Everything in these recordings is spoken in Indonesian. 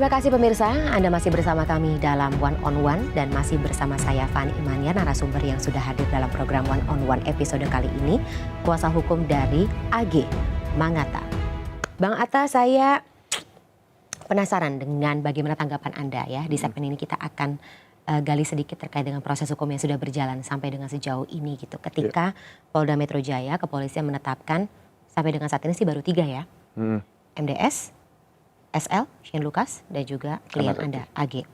Terima kasih pemirsa, Anda masih bersama kami dalam One on One dan masih bersama saya Fani Imania, narasumber yang sudah hadir dalam program One on One episode kali ini, kuasa hukum dari AG, Mang Atta. Bang Atta, saya penasaran dengan bagaimana tanggapan Anda ya. Di segmen ini kita akan gali sedikit terkait dengan proses hukum yang sudah berjalan sampai dengan sejauh ini gitu. Ketika Polda Metro Jaya, kepolisian menetapkan sampai dengan saat ini sih baru 3 ya. MDS, SL, Shane Lucas, dan juga klien Anda, AG.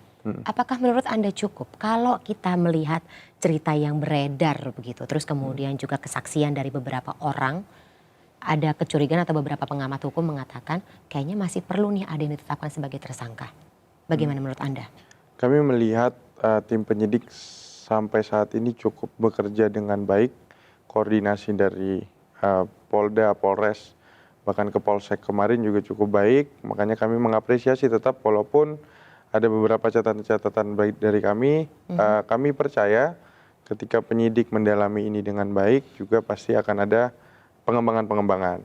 Apakah menurut Anda cukup kalau kita melihat cerita yang beredar begitu, terus kemudian juga kesaksian dari beberapa orang, ada kecurigaan atau beberapa pengamat hukum mengatakan kayaknya masih perlu nih ada yang ditetapkan sebagai tersangka. Bagaimana menurut Anda? Kami melihat tim penyidik sampai saat ini cukup bekerja dengan baik, koordinasi dari Polda, Polres, bahkan ke Polsek kemarin juga cukup baik, makanya kami mengapresiasi tetap walaupun ada beberapa catatan-catatan baik dari kami, kami percaya ketika penyidik mendalami ini dengan baik juga pasti akan ada pengembangan-pengembangan.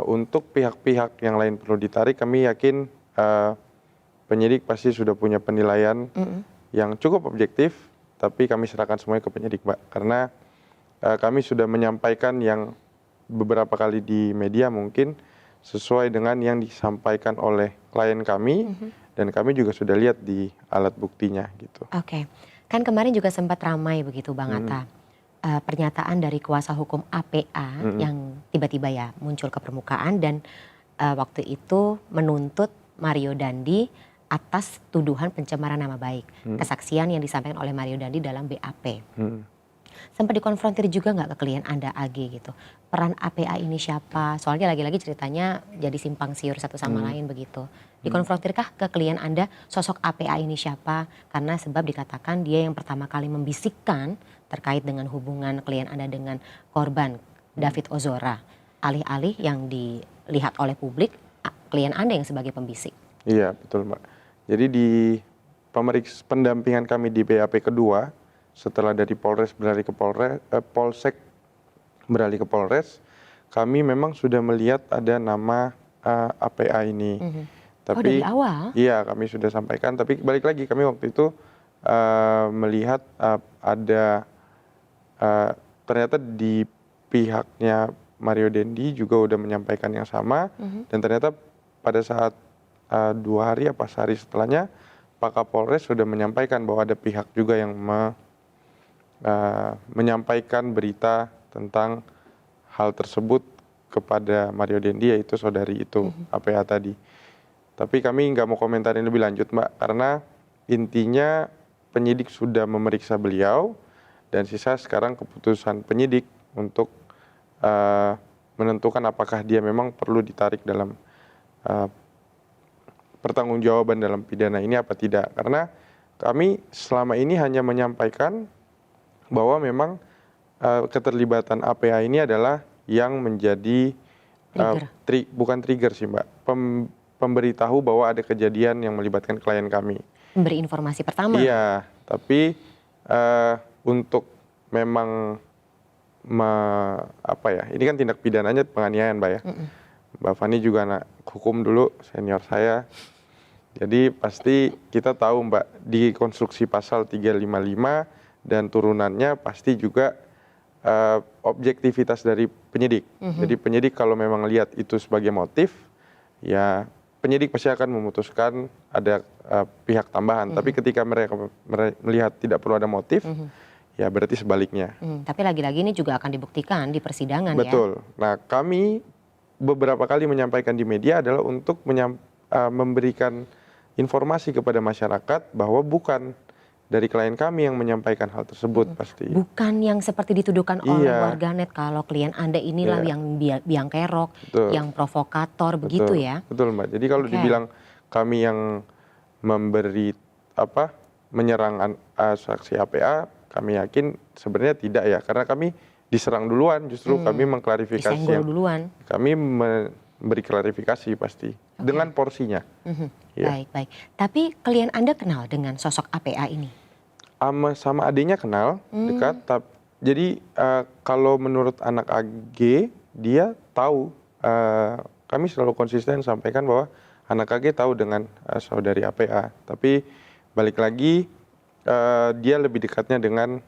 Untuk pihak-pihak yang lain perlu ditarik, kami yakin penyidik pasti sudah punya penilaian yang cukup objektif, tapi kami serahkan semuanya ke penyidik, Mbak, karena kami sudah menyampaikan yang beberapa kali di media mungkin sesuai dengan yang disampaikan oleh klien kami dan kami juga sudah lihat di alat buktinya gitu. Oke, kan kemarin juga sempat ramai begitu Bang Atta, pernyataan dari kuasa hukum APA yang tiba-tiba ya muncul ke permukaan dan waktu itu menuntut Mario Dandi atas tuduhan pencemaran nama baik, kesaksian yang disampaikan oleh Mario Dandi dalam BAP. Sempat dikonfrontir juga nggak ke klien Anda AG gitu, peran APA ini siapa? Soalnya lagi-lagi ceritanya jadi simpang siur satu sama lain begitu. Dikonfrontirkah ke klien Anda sosok APA ini siapa? Karena sebab dikatakan dia yang pertama kali membisikkan terkait dengan hubungan klien Anda dengan korban David Ozora. Alih-alih yang dilihat oleh publik, klien Anda yang sebagai pembisik. Iya betul Mbak. Jadi di pendampingan kami di BAP kedua, setelah dari Polres beralih ke Polsek beralih ke Polres, kami memang sudah melihat ada nama APA ini. Tapi dari awal? Iya, kami sudah sampaikan. Tapi balik lagi kami waktu itu melihat ada ternyata di pihaknya Mario Dandi juga udah menyampaikan yang sama. Dan ternyata pada saat 2 hari apa sehari setelahnya, Pak Kapolres sudah menyampaikan bahwa ada pihak juga yang menyampaikan berita tentang hal tersebut kepada Mario Dandi, yaitu saudari itu APA tadi. Tapi kami nggak mau komentarin lebih lanjut Mbak, karena intinya penyidik sudah memeriksa beliau dan sisa sekarang keputusan penyidik untuk menentukan apakah dia memang perlu ditarik dalam pertanggungjawaban dalam pidana ini apa tidak. Karena kami selama ini hanya menyampaikan bahwa memang keterlibatan APA ini adalah yang menjadi bukan trigger sih Mbak, pemberitahu bahwa ada kejadian yang melibatkan klien kami. Memberi informasi pertama? Iya, tapi untuk memang ini kan tindak pidananya penganiayaan Mbak ya. Mbak Fani juga anak hukum dulu, senior saya. Jadi pasti kita tahu Mbak, di konstruksi pasal 355 dan turunannya pasti juga objektivitas dari penyidik. Jadi penyidik kalau memang lihat itu sebagai motif, ya penyidik pasti akan memutuskan ada pihak tambahan. Tapi ketika mereka melihat tidak perlu ada motif, ya berarti sebaliknya. Tapi lagi-lagi ini juga akan dibuktikan di persidangan. Betul. Ya? Nah kami beberapa kali menyampaikan di media adalah untuk memberikan informasi kepada masyarakat bahwa bukan dari klien kami yang menyampaikan hal tersebut pasti. Bukan yang seperti dituduhkan oleh warganet kalau klien Anda inilah yang biang kerok, yang provokator, begitu ya? Betul Mbak. Jadi kalau dibilang kami yang memberi menyerang saksi APA, kami yakin sebenarnya tidak ya, karena kami diserang duluan, justru kami mengklarifikasi. Duluan. Kami memberi klarifikasi pasti dengan porsinya. Ya. Baik. Tapi klien Anda kenal dengan sosok APA ini? Sama adiknya kenal, dekat. Jadi kalau menurut anak AG, dia tahu. Kami selalu konsisten sampaikan bahwa anak AG tahu dengan saudari APA, tapi balik lagi dia lebih dekatnya dengan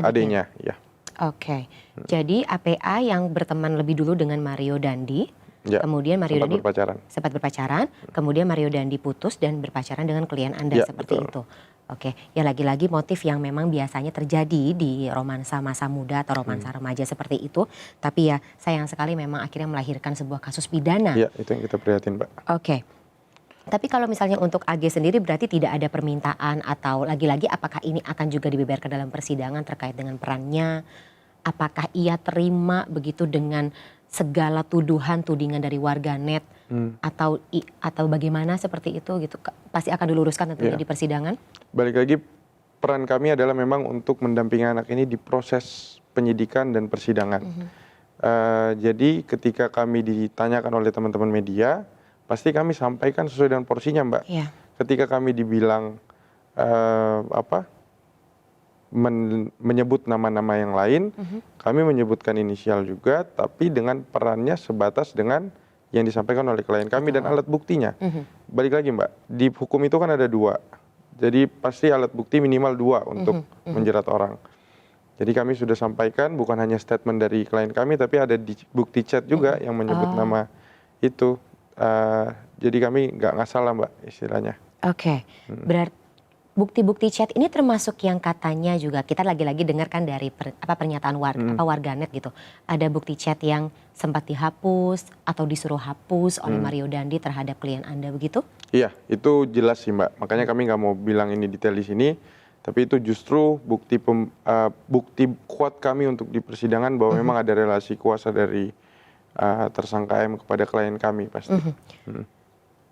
adiknya, ya. Oke, jadi APA yang berteman lebih dulu dengan Mario Dandi, Ya, kemudian Mario sempat Dandi berpacaran. sempat berpacaran, kemudian Mario Dandi putus dan berpacaran dengan klien Anda Ya, seperti betul. itu. Oke, ya lagi-lagi motif yang memang biasanya terjadi di romansa masa muda atau romansa remaja seperti itu. Tapi ya sayang sekali memang akhirnya melahirkan sebuah kasus pidana. Iya, itu yang kita prihatin, Mbak. Oke. Tapi kalau misalnya untuk AG sendiri berarti tidak ada permintaan atau lagi-lagi apakah ini akan juga dibeberkan dalam persidangan terkait dengan perannya? Apakah ia terima begitu dengan segala tudingan dari warganet atau bagaimana seperti itu gitu? Pasti akan diluruskan tentunya Iya. di persidangan. Balik lagi, peran kami adalah memang untuk mendampingi anak ini di proses penyidikan dan persidangan. Jadi ketika kami ditanyakan oleh teman-teman media, pasti kami sampaikan sesuai dengan porsinya, Mbak. Iya. Ketika kami dibilang menyebut nama-nama yang lain, kami menyebutkan inisial juga, tapi dengan perannya sebatas dengan yang disampaikan oleh klien kami dan alat buktinya. Balik lagi, Mbak, di hukum itu kan ada 2. Jadi pasti alat bukti minimal 2 untuk menjerat orang. Jadi kami sudah sampaikan bukan hanya statement dari klien kami, tapi ada bukti chat juga yang menyebut nama itu. Jadi kami nggak salah, Mbak, istilahnya. Oke, berarti bukti-bukti chat ini termasuk yang katanya juga kita lagi-lagi dengarkan dari pernyataan warganet gitu. Ada bukti chat yang sempat dihapus atau disuruh hapus oleh Mario Dandi terhadap klien Anda begitu? Iya, itu jelas sih, Mbak. Makanya kami nggak mau bilang ini detail di sini, tapi itu justru bukti kuat kami untuk di persidangan bahwa memang ada relasi kuasa dari tersangka M kepada klien kami pasti.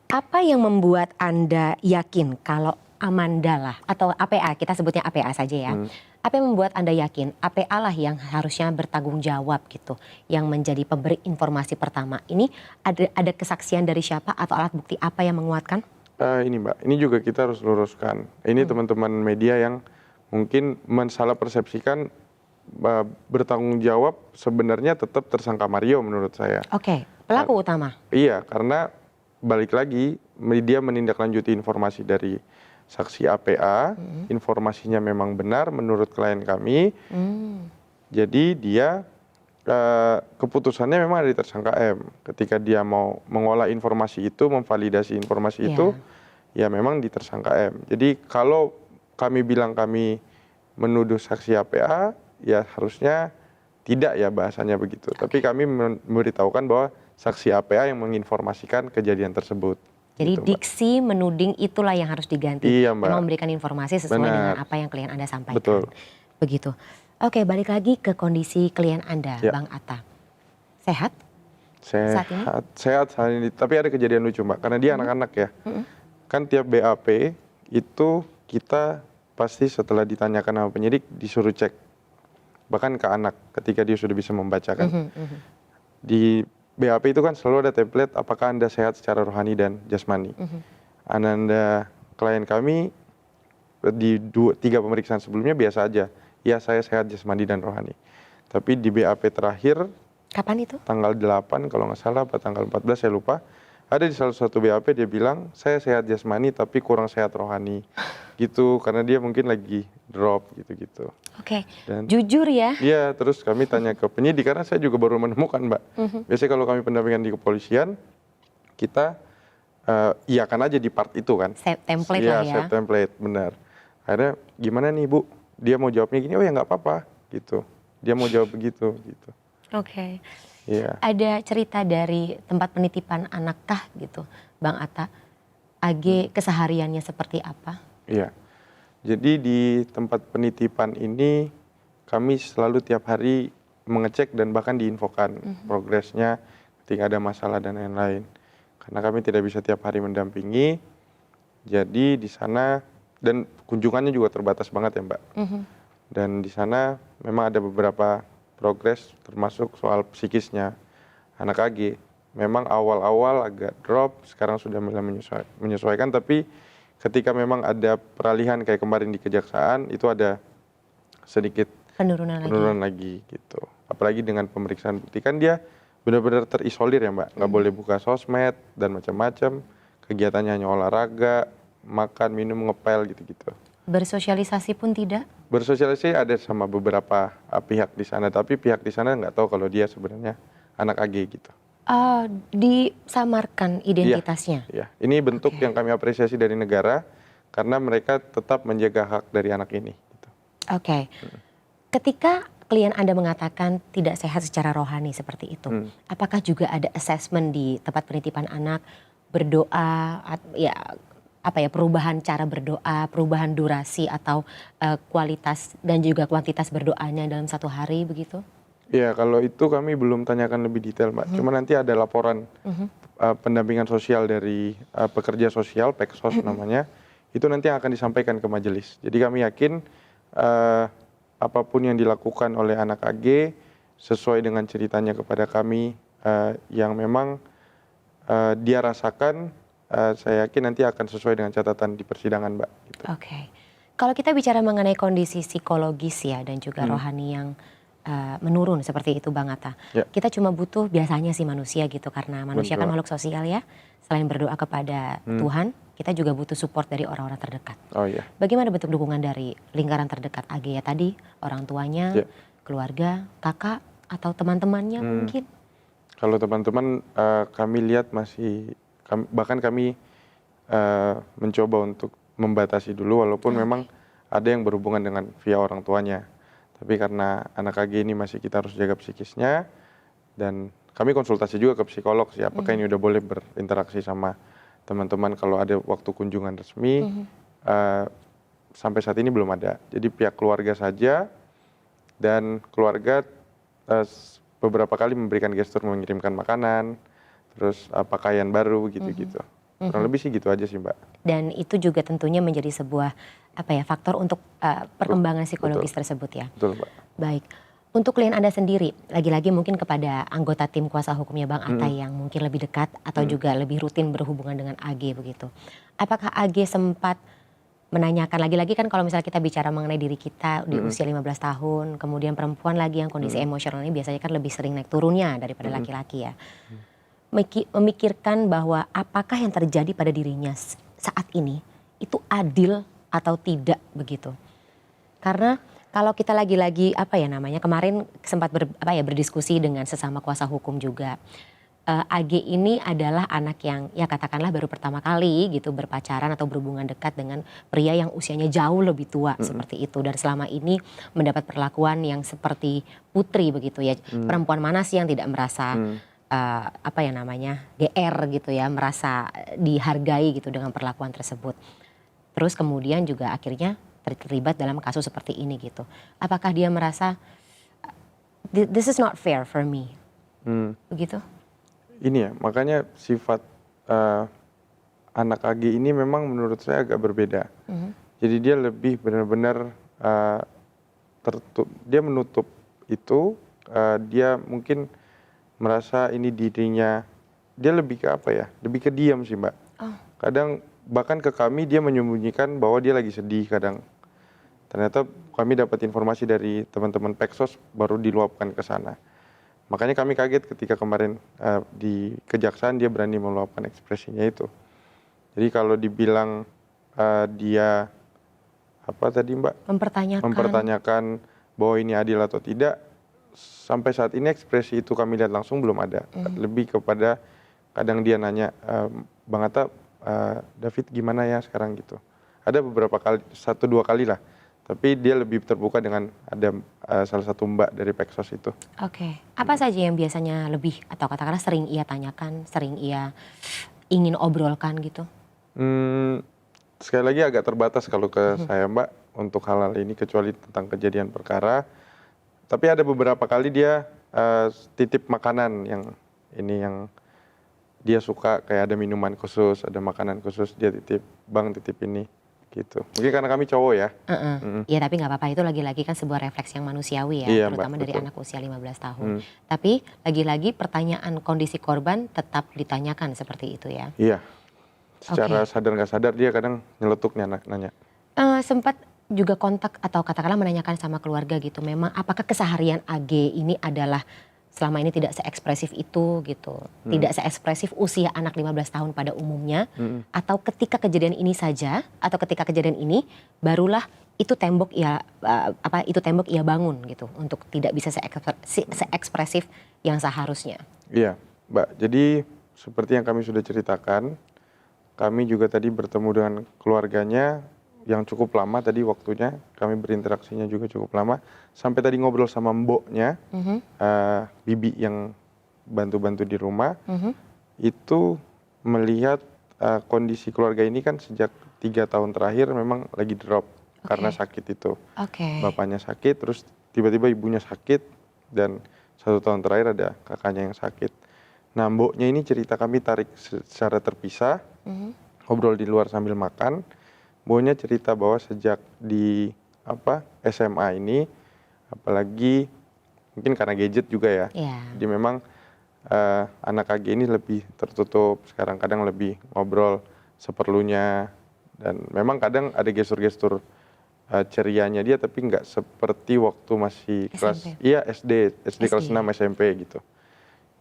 Apa yang membuat Anda yakin kalau Amanda lah atau APA, kita sebutnya APA saja ya. Apa yang membuat Anda yakin APA lah yang harusnya bertanggung jawab gitu, yang menjadi pemberi informasi pertama. Ini ada kesaksian dari siapa atau alat bukti apa yang menguatkan? Ini, Mbak, ini juga kita harus luruskan. Ini teman-teman media yang mungkin mensalah persepsikan bertanggung jawab sebenarnya tetap tersangka Mario menurut saya. Oke, pelaku utama. Iya, karena balik lagi media menindaklanjuti informasi dari saksi APA, informasinya memang benar menurut klien kami. Jadi dia keputusannya memang ada di tersangka M. Ketika dia mau mengolah informasi itu, memvalidasi informasi itu, ya memang di tersangka M. Jadi kalau kami bilang kami menuduh saksi APA, ya harusnya tidak ya bahasanya begitu. Tapi kami memberitahukan bahwa saksi APA yang menginformasikan kejadian tersebut. Jadi gitu, diksi menuding itulah yang harus diganti. Iya, Mbak. Memang memberikan informasi sesuai dengan apa yang klien Anda sampaikan. Betul. Begitu. Oke, balik lagi ke kondisi klien Anda, Ya. Bang Atta. Sehat? Saat ini? Sehat saat ini. Tapi ada kejadian lucu, Mbak. Karena dia anak-anak ya. Kan tiap BAP itu kita pasti setelah ditanyakan sama penyidik disuruh cek. Bahkan ke anak ketika dia sudah bisa membacakan. Di BAP itu kan selalu ada template apakah Anda sehat secara rohani dan jasmani. Ananda klien kami di 3 pemeriksaan sebelumnya biasa aja. Ya, saya sehat jasmani dan rohani. Tapi di BAP terakhir Kapan itu? tanggal 8 kalau nggak salah atau tanggal 14 saya lupa. Ada di salah satu BAP dia bilang saya sehat jasmani tapi kurang sehat rohani. Gitu, karena dia mungkin lagi drop gitu-gitu. Oke, Dan jujur ya. iya, terus kami tanya ke penyidik karena saya juga baru menemukan, Mbak. Biasanya kalau kami pendampingan di kepolisian, kita iakan aja di part itu kan. Save template Iya, lah ya. save template, benar. Akhirnya gimana nih, Bu? Dia mau jawabnya gini, oh ya nggak apa-apa, gitu. Dia mau jawab begitu, gitu. Oke. Iya. Ada cerita dari tempat penitipan anakkah gitu, Bang Atta? AG kesehariannya seperti apa? Iya. Jadi di tempat penitipan ini kami selalu tiap hari mengecek dan bahkan diinfokan progresnya ketika ada masalah dan lain-lain. Karena kami tidak bisa tiap hari mendampingi. Jadi di sana dan kunjungannya juga terbatas banget ya, Mbak. Dan di sana memang ada beberapa progres termasuk soal psikisnya anak AG. Memang awal-awal agak drop, sekarang sudah mulai menyesuaikan, tapi ketika memang ada peralihan kayak kemarin di kejaksaan itu ada sedikit penurunan lagi gitu. Apalagi dengan pemeriksaan bukti kan dia benar-benar terisolir ya, Mbak. Nggak boleh buka sosmed dan macam-macam kegiatannya hanya olahraga, makan, minum, ngepel gitu-gitu. Bersosialisasi pun tidak? Bersosialisasi ada sama beberapa pihak di sana, tapi pihak di sana nggak tahu kalau dia sebenarnya anak AG gitu. Disamarkan identitasnya? Iya, ini bentuk Oke. yang kami apresiasi dari negara karena mereka tetap menjaga hak dari anak ini. Gitu. Oke. Ketika klien Anda mengatakan tidak sehat secara rohani seperti itu, apakah juga ada assessment di tempat penitipan anak, berdoa, perubahan cara berdoa, perubahan durasi atau kualitas dan juga kuantitas berdoanya dalam satu hari begitu? Ya, kalau itu kami belum tanyakan lebih detail, Mbak. Cuma nanti ada laporan pendampingan sosial dari pekerja sosial, Peksos namanya, itu nanti akan disampaikan ke majelis. Jadi kami yakin apapun yang dilakukan oleh anak AG sesuai dengan ceritanya kepada kami yang memang dia rasakan, saya yakin nanti akan sesuai dengan catatan di persidangan, Mbak. Gitu. Oke. Kalau kita bicara mengenai kondisi psikologis ya dan juga rohani yang menurun seperti itu Bang Atta. Ya. Kita cuma butuh biasanya sih manusia gitu karena manusia kan Betul. makhluk sosial ya. Selain berdoa kepada Tuhan, kita juga butuh support dari orang-orang terdekat. Oh iya. Bagaimana bentuk dukungan dari lingkaran terdekat AG ya tadi? Orang tuanya, Ya. keluarga, kakak, atau teman-temannya mungkin? Kalau teman-teman kami lihat bahkan kami mencoba untuk membatasi dulu walaupun memang ada yang berhubungan dengan via orang tuanya. Tapi karena anak AG ini masih kita harus jaga psikisnya dan kami konsultasi juga ke psikolog sih apakah ini udah boleh berinteraksi sama teman-teman kalau ada waktu kunjungan resmi. Sampai saat ini belum ada. Jadi pihak keluarga saja dan keluarga beberapa kali memberikan gestur mengirimkan makanan, terus pakaian baru gitu-gitu. Kurang lebih sih gitu aja sih Mbak. Dan itu juga tentunya menjadi sebuah faktor untuk perkembangan psikologis tersebut ya. Betul Mbak. Baik, untuk klien Anda sendiri, lagi-lagi mungkin kepada anggota tim kuasa hukumnya Bang Atta yang mungkin lebih dekat atau juga lebih rutin berhubungan dengan AG begitu. Apakah AG sempat menanyakan, lagi-lagi kan kalau misalnya kita bicara mengenai diri kita di usia 15 tahun, kemudian perempuan lagi yang kondisi emosional ini biasanya kan lebih sering naik turunnya daripada laki-laki ya. Memikirkan bahwa apakah yang terjadi pada dirinya saat ini itu adil atau tidak begitu. Karena kalau kita lagi-lagi kemarin sempat berdiskusi dengan sesama kuasa hukum juga. AG ini adalah anak yang ya katakanlah baru pertama kali gitu berpacaran atau berhubungan dekat dengan pria yang usianya jauh lebih tua seperti itu. Dan selama ini mendapat perlakuan yang seperti putri begitu ya. Perempuan mana sih yang tidak merasa GR gitu ya, merasa dihargai gitu dengan perlakuan tersebut. Terus kemudian juga akhirnya terlibat dalam kasus seperti ini gitu. Apakah dia merasa this is not fair for me? Begitu? Ini ya, makanya sifat anak AG ini memang menurut saya agak berbeda. Jadi dia lebih benar-benar dia menutup itu, dia mungkin merasa ini dirinya, dia lebih ke lebih ke diam sih Mbak. Kadang bahkan ke kami dia menyembunyikan bahwa dia lagi sedih kadang. Ternyata kami dapat informasi dari teman-teman Peksos baru diluapkan ke sana. Makanya kami kaget ketika kemarin di kejaksaan dia berani meluapkan ekspresinya itu. Jadi kalau dibilang dia Mbak? Mempertanyakan bahwa ini adil atau tidak, sampai saat ini ekspresi itu kami lihat langsung belum ada. Lebih kepada kadang dia nanya, Bang Atta, David gimana ya sekarang gitu. Ada beberapa kali, 1-2 kali lah. Tapi dia lebih terbuka dengan ada salah satu mbak dari Peksos itu. Oke. Apa saja yang biasanya lebih atau katakanlah sering ia tanyakan, sering ia ingin obrolkan gitu? Sekali lagi agak terbatas kalau ke saya Mbak untuk hal-hal ini kecuali tentang kejadian perkara. Tapi ada beberapa kali dia titip makanan yang dia suka, kayak ada minuman khusus, ada makanan khusus, dia titip, Bang titip ini. Gitu. Mungkin karena kami cowok ya. Ya tapi nggak apa-apa, itu lagi-lagi kan sebuah refleks yang manusiawi ya, Iya, terutama Mbak, dari betul. anak usia 15 tahun. Tapi lagi-lagi pertanyaan kondisi korban tetap ditanyakan seperti itu ya. Iya. Secara sadar nggak sadar dia kadang nyeletuknya nanya. Sempat juga kontak atau katakanlah menanyakan sama keluarga gitu, memang apakah keseharian AG ini adalah selama ini tidak seekspresif itu gitu. Tidak seekspresif usia anak 15 tahun pada umumnya. Atau ketika kejadian ini saja, atau ketika kejadian ini barulah itu tembok ia bangun gitu untuk tidak bisa seekspresif yang seharusnya. Iya, Mbak. Jadi seperti yang kami sudah ceritakan, kami juga tadi bertemu dengan keluarganya yang cukup lama tadi waktunya, kami berinteraksinya juga cukup lama. Sampai tadi ngobrol sama mboknya, bibi yang bantu-bantu di rumah, itu melihat kondisi keluarga ini kan sejak 3 tahun terakhir memang lagi drop karena sakit itu. Bapaknya sakit, terus tiba-tiba ibunya sakit, dan 1 tahun terakhir ada kakaknya yang sakit. Nah, mboknya ini cerita, kami tarik secara terpisah, ngobrol di luar sambil makan. Mboknya cerita bahwa sejak di SMA ini, apalagi mungkin karena gadget juga ya, jadi memang anak AG ini lebih tertutup, sekarang kadang lebih ngobrol seperlunya, dan memang kadang ada gestur-gestur cerianya dia, tapi nggak seperti waktu masih kelas SD kelas 6 SMP gitu.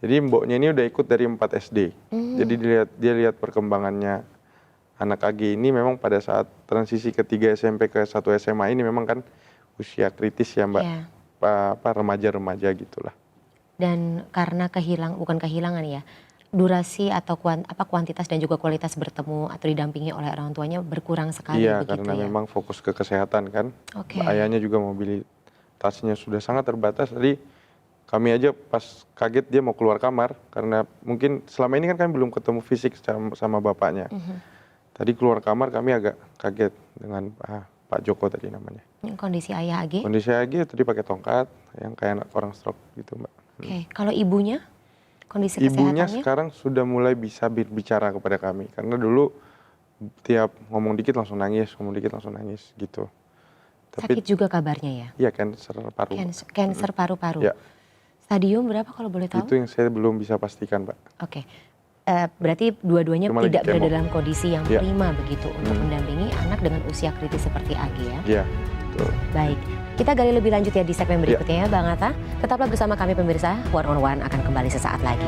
Jadi mboknya ini udah ikut dari 4 SD. Jadi dia lihat perkembangannya anak AG ini memang pada saat transisi ke 3 SMP ke 1 SMA ini memang kan usia kritis ya Mbak. Remaja-remaja gitulah. Dan karena bukan kehilangan ya, durasi atau kuantitas dan juga kualitas bertemu atau didampingi oleh orang tuanya berkurang sekali begitu karena ya? memang fokus ke kesehatan kan. Ayahnya juga mobilitasnya sudah sangat terbatas. Tadi kami aja pas kaget dia mau keluar kamar, karena mungkin selama ini kan kami belum ketemu fisik sama bapaknya. Tadi keluar kamar kami agak kaget dengan Pak Joko tadi namanya. Kondisi ayah AG? Kondisi AG tadi pakai tongkat yang kayak orang stroke gitu Mbak. Kalau ibunya? Kondisi Ibunya kesehatannya? sekarang sudah mulai bisa berbicara kepada kami. Karena dulu tiap ngomong dikit langsung nangis gitu. Sakit juga kabarnya ya? Iya, kanker paru. Kanker paru-paru. Ya. Stadium berapa kalau boleh tahu? Itu yang saya belum bisa pastikan Mbak. Berarti dua-duanya Cuma tidak lagi berada dalam kondisi yang prima begitu untuk mendampingi anak dengan usia kritis seperti AG ya? Iya, betul. Baik, kita gali lebih lanjut ya di segmen berikutnya ya Bang Atta. Tetaplah bersama kami pemirsa, One on One akan kembali sesaat lagi.